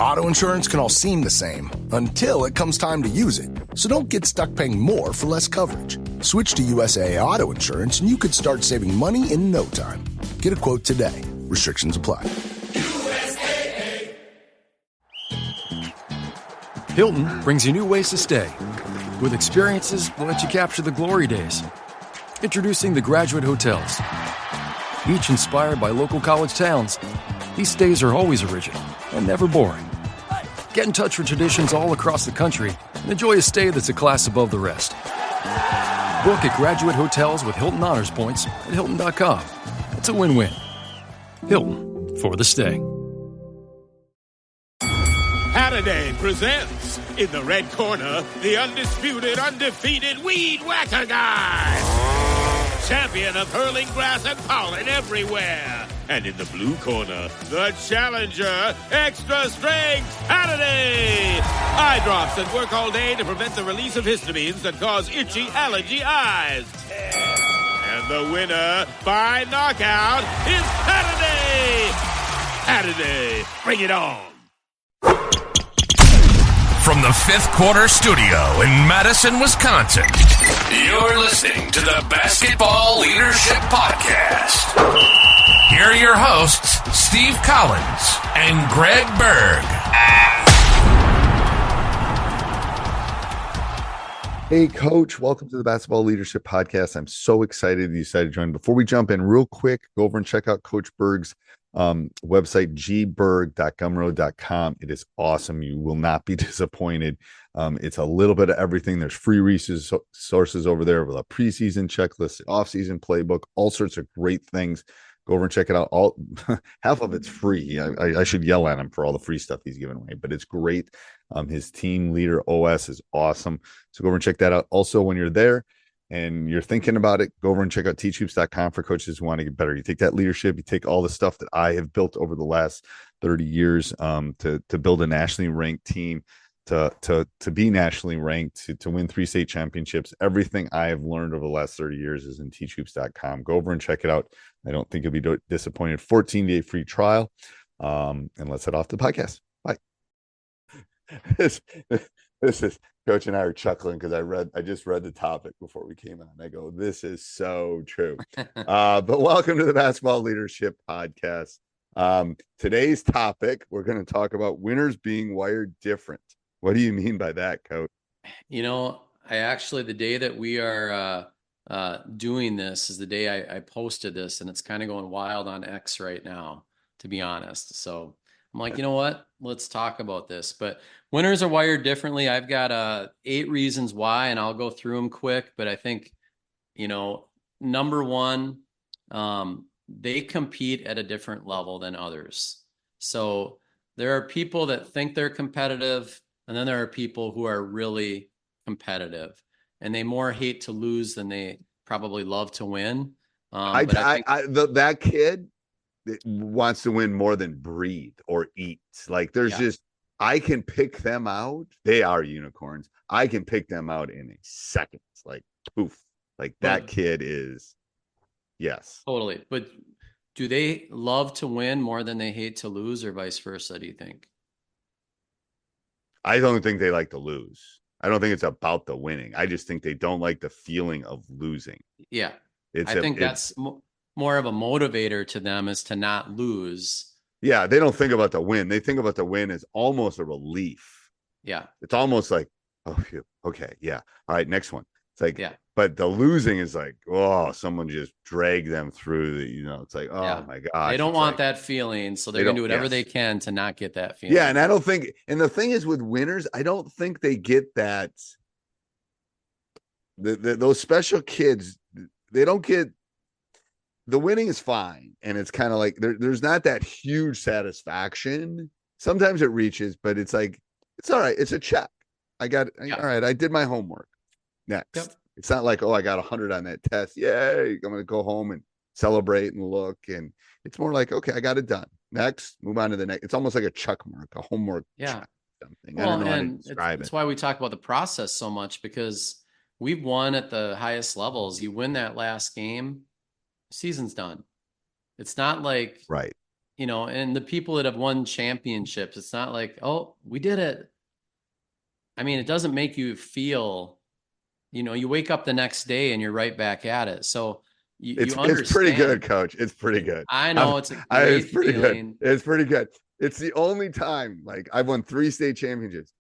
Auto insurance can all seem the same until it comes time to use it. So don't get stuck paying more for less coverage. Switch to USAA Auto Insurance and you could start saving money in no time. Get a quote today. Restrictions apply. USAA. Hilton brings you new ways to stay. With experiences that let you capture the glory days. Introducing the Graduate Hotels. Each inspired by local college towns, these stays are always original and never boring. Get in touch with traditions all across the country and enjoy a stay that's a class above the rest. Book at Graduate Hotels with Hilton Honors Points at Hilton.com. It's a win-win. Hilton, for the stay. Halliday presents, in the red corner, the undisputed, undefeated Weed Whacker Guy. Champion of hurling grass and pollen everywhere. And in the blue corner, the challenger, extra strength Halliday. Eye drops that work all day to prevent the release of histamines that cause itchy allergy eyes. And the winner by knockout is Halliday. Halliday, bring it on. From the Fifth Quarter Studio in Madison, Wisconsin, you're listening to the Basketball Leadership Podcast. Here are your hosts, Steve Collins and Greg Berg. Hey, Coach. Welcome to the Basketball Leadership Podcast. I'm so excited you decided to join. Before we jump in, real quick, go over and check out Coach Berg's website, gberg.gumroad.com. It is awesome. You will not be disappointed. It's a little bit of everything. There's free resources over there with a preseason checklist, off-season playbook, all sorts of great things. Go over and check it out. All half of it's free. I should yell at him for all the free stuff he's giving away, but it's great. His team leader OS is awesome. So go over and check that out. Also, when you're there and you're thinking about it, go over and check out teachhoops.com for coaches who want to get better. You take that leadership, you take all the stuff that I have built over the last 30 years to build a nationally ranked team, to be nationally ranked, to win 3 state championships. Everything I have learned over the last 30 years is in teachhoops.com. Go over and check it out. I don't think you'll be disappointed. 14-day free trial. And let's head off to the podcast. Bye. This is Coach and I are chuckling because I just read the topic before we came on. I go, this is so true. But welcome to the Basketball Leadership Podcast. Today's topic, we're going to talk about winners being wired different. What do you mean by that, Coach? You know, the day that we are doing this is the day I posted this, and it's kind of going wild on X right now, to be honest. So I'm like, you know what? Let's talk about this. But winners are wired differently. I've got 8 reasons why, and I'll go through them quick. But I think, number one, they compete at a different level than others. So there are people that think they're competitive, and then there are people who are really competitive, and they more hate to lose than they probably love to win. That kid wants to win more than breathe or eat. Like I can pick them out. They are unicorns. I can pick them out in a second. Like poof. Like that kid is, yes. Totally. But do they love to win more than they hate to lose, or vice versa, do you think? I don't think they like to lose. I don't think it's about the winning. I just think they don't like the feeling of losing. Yeah. I think that's more of a motivator to them, is to not lose. Yeah. They don't think about the win. They think about the win as almost a relief. Yeah. It's almost like, oh, phew, okay. Yeah. All right. Next one. It's like, yeah. But the losing is like, oh, someone just dragged them through it's like, oh my God. They don't want that feeling. So they're going to do whatever they can to not get that feeling. Yeah. And I don't think, and the thing is with winners, I don't think they get that. Those special kids, they don't get, the winning is fine. And it's kind of like, there's not that huge satisfaction. Sometimes it reaches, but it's like, it's all right. It's a check. All right. I did my homework. Next. Yep. It's not like, oh, I got 100 on that test. Yay. I'm going to go home and celebrate and look. And it's more like, okay, I got it done. Next, move on to the next. It's almost like a check mark, a homework. Yeah. Check, something. Well, I don't know how to and describe it's it. why we talk about the process so much, because we've won at the highest levels. You win that last game, season's done. It's not like, right. and the people that have won championships, it's not like, oh, we did it. I mean, it doesn't make you feel, you wake up the next day and you're right back at it. So you understand. It's pretty good, Coach. It's pretty good. I know it's a great it's pretty feeling. good. It's pretty good. It's the only time, like, I've won 3 state championships.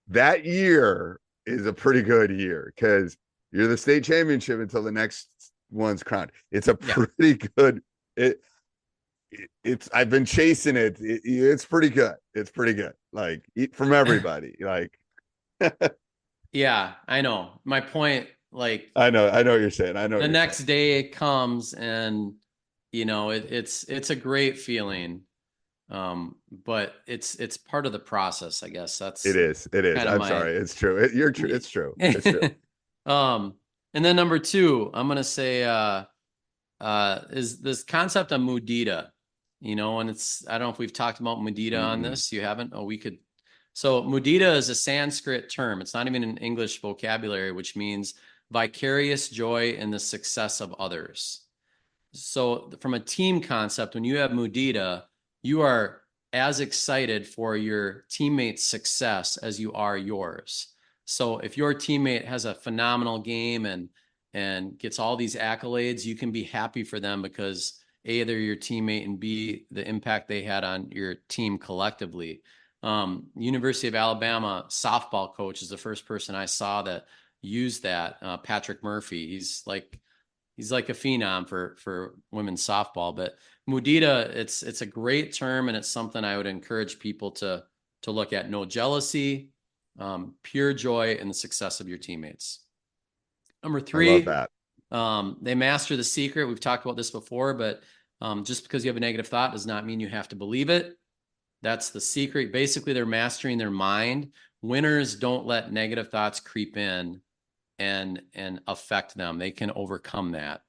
That year is a pretty good year because you're the state championship until the next one's crowned. It's a pretty good. It's I've been chasing it. It's pretty good. It's pretty good. Like, from everybody. Like, yeah, I know. My point, like, I know what you're saying. I know the next day it comes, and it's a great feeling. But it's part of the process, I guess. It is. I'm sorry. It's true. You're true. It's true. It's true. And then number 2, I'm gonna say is this concept of mudita. And I don't know if we've talked about mudita on this. You haven't? Oh, we could. So mudita is a Sanskrit term. It's not even an English vocabulary, which means vicarious joy in the success of others. So from a team concept, when you have mudita, you are as excited for your teammate's success as you are yours. So if your teammate has a phenomenal game and gets all these accolades, you can be happy for them because A, they're your teammate, and B, the impact they had on your team collectively. University of Alabama softball coach is the first person I saw that used that. Patrick Murphy. He's like a phenom for women's softball. But mudita, it's a great term, and it's something I would encourage people to look at. No jealousy, pure joy in the success of your teammates. Number 3, I love that. They master the secret. We've talked about this before, but just because you have a negative thought does not mean you have to believe it. That's the secret. Basically, they're mastering their mind. Winners don't let negative thoughts creep in and affect them. They can overcome that.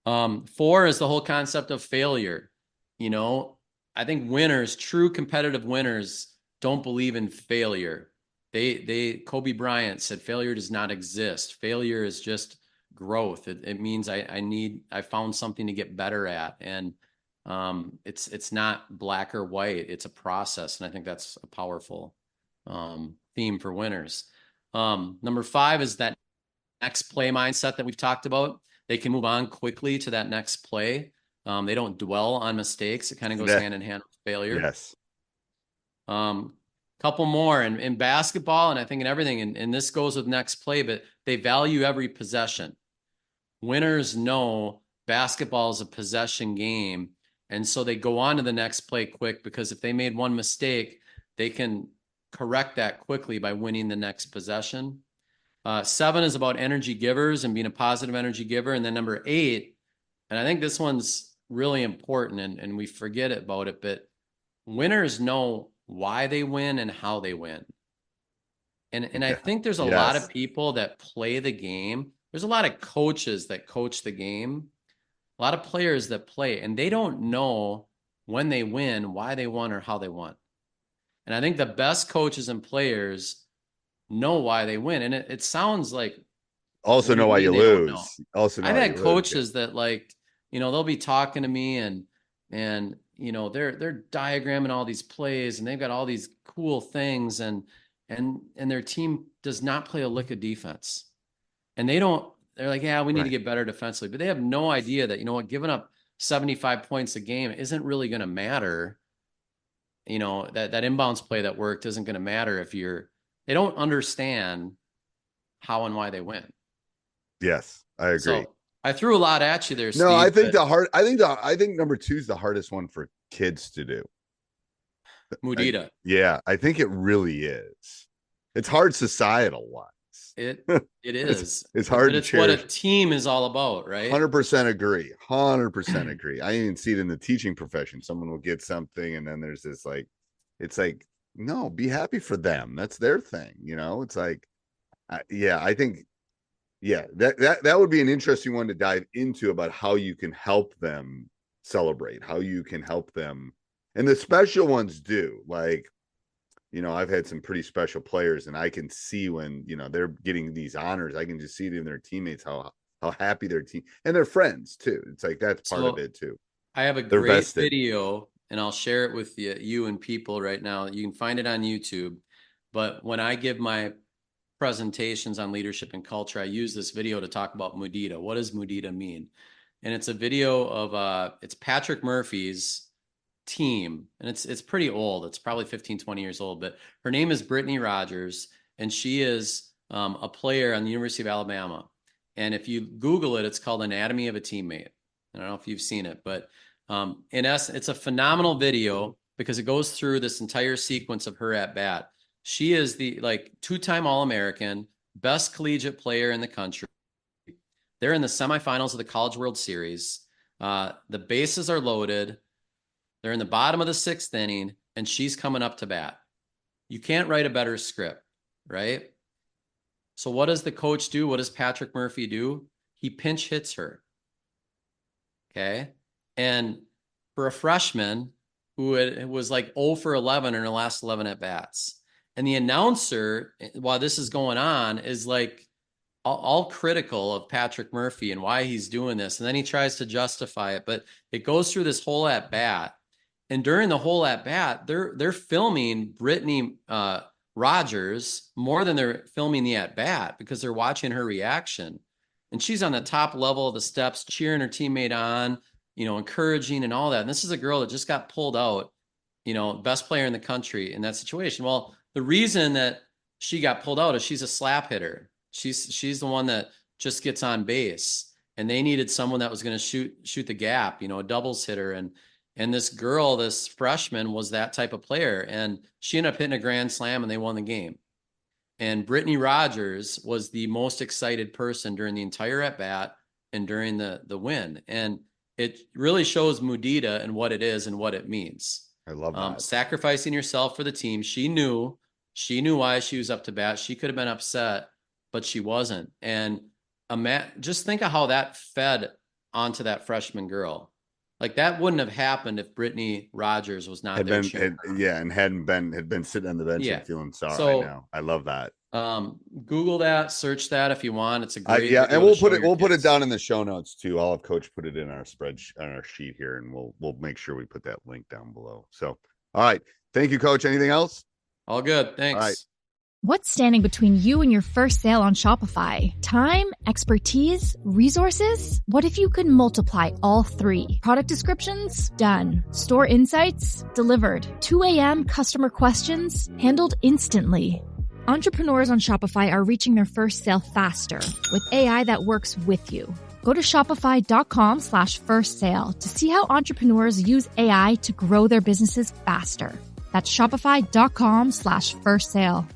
4 is the whole concept of failure. I think winners, true competitive winners, don't believe in failure. Kobe Bryant said failure does not exist. Failure is just growth. It means I found something to get better at. And it's not black or white. It's a process. And I think that's a powerful theme for winners. Number 5 is that next play mindset that we've talked about. They can move on quickly to that next play. They don't dwell on mistakes. It kind of goes hand in hand with failure. Yes. Couple more in basketball, and I think in everything, and this goes with next play, but they value every possession. Winners know basketball is a possession game, and so they go on to the next play quick, because if they made one mistake, they can correct that quickly by winning the next possession. 7 is about energy givers and being a positive energy giver. And then number 8, and I think this one's really important, and we forget about it, but winners know why they win and how they win. And I think there's a lot of people that play the game. There's a lot of coaches that coach the game, a lot of players that play, and they don't know when they win, why they won, or how they won. And I think the best coaches and players know why they win. And it sounds like also know why you lose. Also, I've had coaches that, like, they'll be talking to me and they're diagramming all these plays and they've got all these cool things, and their team does not play a lick of defense. And they're like, yeah, we need to get better defensively, but they have no idea that, giving up 75 points a game isn't really going to matter. That inbounds play that worked isn't going to matter if they don't understand how and why they win. Yes, I agree. So I threw a lot at you there, No, Steve, I think number 2 is the hardest one for kids to do. Mudita. I think it really is. It's hard societal wise. It is. It's hard. But it's what a team is all about, right? 100% agree. 100% agree. I even see it in the teaching profession. Someone will get something, and then there's this it's like, no, be happy for them. That's their thing. It's like, I think. Yeah, that would be an interesting one to dive into, about how you can help them celebrate, how you can help them. And the special ones do. Like, I've had some pretty special players, and I can see when, they're getting these honors, I can just see it in their teammates, how happy their team and their friends too. It's like, that's part of it too. I have a great video, and I'll share it with you and people right now. You can find it on YouTube. But when I give my presentations on leadership and culture, I use this video to talk about mudita. What does mudita mean? And it's a video of it's Patrick Murphy's team, and it's pretty old. It's probably 15, 20 years old, but her name is Brittany Rogers, and she is a player on the University of Alabama. And if you Google it, it's called Anatomy of a Teammate. I don't know if you've seen it, but in essence, it's a phenomenal video because it goes through this entire sequence of her at bat. She is the two-time All-American, best collegiate player in the country. They're in the semifinals of the College World Series. The bases are loaded. They're in the bottom of the 6th inning, and she's coming up to bat. You can't write a better script, right? So what does the coach do? What does Patrick Murphy do? He pinch hits her. Okay. And for a freshman who was 0 for 11 in her last 11 at bats, and the announcer, while this is going on, is all critical of Patrick Murphy and why he's doing this. And then he tries to justify it, but it goes through this whole at bat. And during the whole at bat, they're filming Brittany Rogers more than they're filming the at bat because they're watching her reaction. And she's on the top level of the steps, cheering her teammate on, encouraging and all that. And this is a girl that just got pulled out, best player in the country in that situation. Well, the reason that she got pulled out is she's a slap hitter. She's the one that just gets on base, and they needed someone that was going to shoot the gap, a doubles hitter. And this girl, this freshman, was that type of player, and she ended up hitting a grand slam, and they won the game. And Brittany Rogers was the most excited person during the entire at bat and during the win. And it really shows mudita and what it is and what it means. I love that. Sacrificing yourself for the team. She knew why she was up to bat. She could have been upset, but she wasn't. And just think of how that fed onto that freshman girl. That wouldn't have happened if Brittany Rogers was not there. And had been sitting on the bench and feeling sorry right now. I love that. Google that, search that if you want. It's a great and we'll put it down in the show notes too. I'll have Coach put it in our spreadsheet on our sheet here, and we'll make sure we put that link down below. So, all right, thank you, Coach. Anything else? All good, thanks. All right. What's standing between you and your first sale on Shopify? Time, expertise, resources? What if you could multiply all three? Product descriptions? Done. Store insights? Delivered. 2 a.m. customer questions? Handled instantly. Entrepreneurs on Shopify are reaching their first sale faster with AI that works with you. Go to shopify.com/first sale to see how entrepreneurs use AI to grow their businesses faster. That's shopify.com/first sale.